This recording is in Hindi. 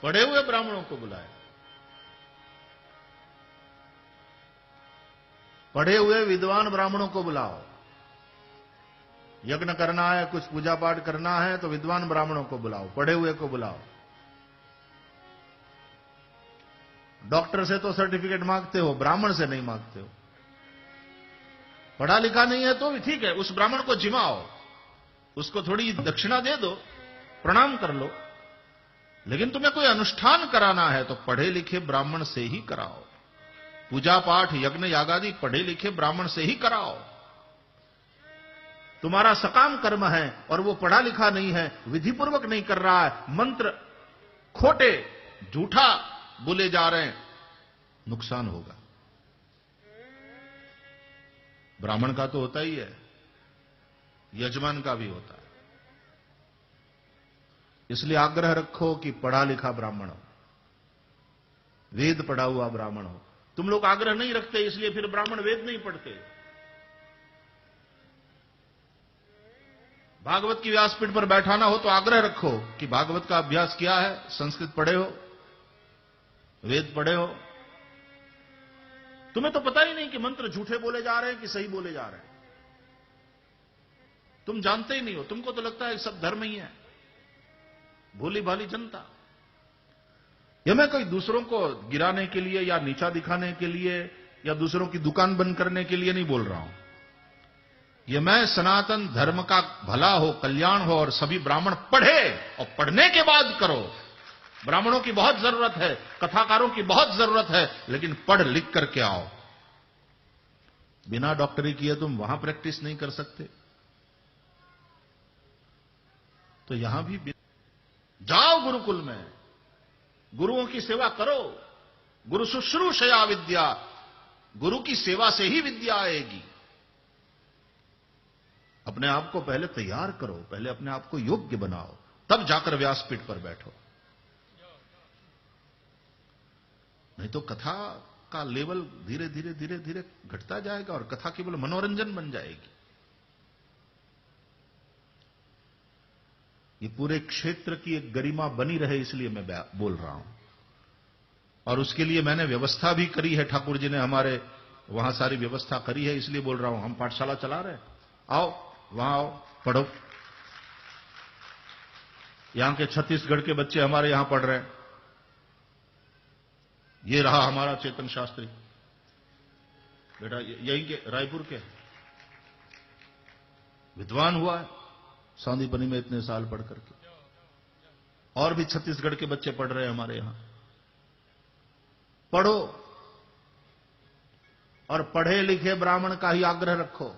पढ़े हुए ब्राह्मणों को बुलाया। पढ़े हुए विद्वान ब्राह्मणों को बुलाओ। यज्ञ करना है, कुछ पूजा पाठ करना है तो विद्वान ब्राह्मणों को बुलाओ, पढ़े हुए को बुलाओ। डॉक्टर से तो सर्टिफिकेट मांगते हो, ब्राह्मण से नहीं मांगते हो। पढ़ा लिखा नहीं है तो भी ठीक है, उस ब्राह्मण को जिमाओ, उसको थोड़ी दक्षिणा दे दो, प्रणाम कर लो। लेकिन तुम्हें कोई अनुष्ठान कराना है तो पढ़े लिखे ब्राह्मण से ही कराओ। पूजा पाठ यज्ञ यागादि पढ़े लिखे ब्राह्मण से ही कराओ। तुम्हारा सकाम कर्म है और वो पढ़ा लिखा नहीं है, विधिपूर्वक नहीं कर रहा है, मंत्र खोटे झूठा बोले जा रहे हैं, नुकसान होगा। ब्राह्मण का तो होता ही है, यजमान का भी होता है। इसलिए आग्रह रखो कि पढ़ा लिखा ब्राह्मण हो, वेद पढ़ा हुआ ब्राह्मण हो। तुम लोग आग्रह नहीं रखते, इसलिए फिर ब्राह्मण वेद नहीं पढ़ते। भागवत की व्यासपीठ पर बैठाना हो तो आग्रह रखो कि भागवत का अभ्यास किया है, संस्कृत पढ़े हो, वेद पढ़े हो। तुम्हें तो पता ही नहीं कि मंत्र झूठे बोले जा रहे हैं कि सही बोले जा रहे हैं। तुम जानते ही नहीं हो, तुमको तो लगता है सब धर्म ही है। भोली भाली जनता। यह मैं कोई दूसरों को गिराने के लिए या नीचा दिखाने के लिए या दूसरों की दुकान बंद करने के लिए नहीं बोल रहा हूं। यह मैं सनातन धर्म का भला हो, कल्याण हो और सभी ब्राह्मण पढ़े, और पढ़ने के बाद करो। ब्राह्मणों की बहुत जरूरत है, कथाकारों की बहुत जरूरत है, लेकिन पढ़ लिख करके आओ। बिना डॉक्टरी किए तुम वहां प्रैक्टिस नहीं कर सकते, तो यहां भी जाओ गुरुकुल में, गुरुओं की सेवा करो। गुरु शुश्रूषया विद्या, गुरु की सेवा से ही विद्या आएगी। अपने आप को पहले तैयार करो, पहले अपने आप को योग्य बनाओ, तब जाकर व्यासपीठ पर बैठो। नहीं तो कथा का लेवल धीरे धीरे धीरे धीरे घटता जाएगा और कथा केवल मनोरंजन बन जाएगी। ये पूरे क्षेत्र की एक गरिमा बनी रहे, इसलिए मैं बोल रहा हूं। और उसके लिए मैंने व्यवस्था भी करी है, ठाकुर जी ने हमारे वहां सारी व्यवस्था करी है, इसलिए बोल रहा हूं। हम पाठशाला चला रहे हैं, आओ वहां आओ, पढ़ो। यहां के छत्तीसगढ़ के बच्चे हमारे यहां पढ़ रहे हैं। ये रहा हमारा चेतन शास्त्री, बेटा यहीं के रायपुर के, विद्वान हुआ है सांदीपनी में इतने साल पढ़ करके। और भी छत्तीसगढ़ के बच्चे पढ़ रहे हैं हमारे यहां। पढ़ो और पढ़े लिखे ब्राह्मण का ही आग्रह रखो।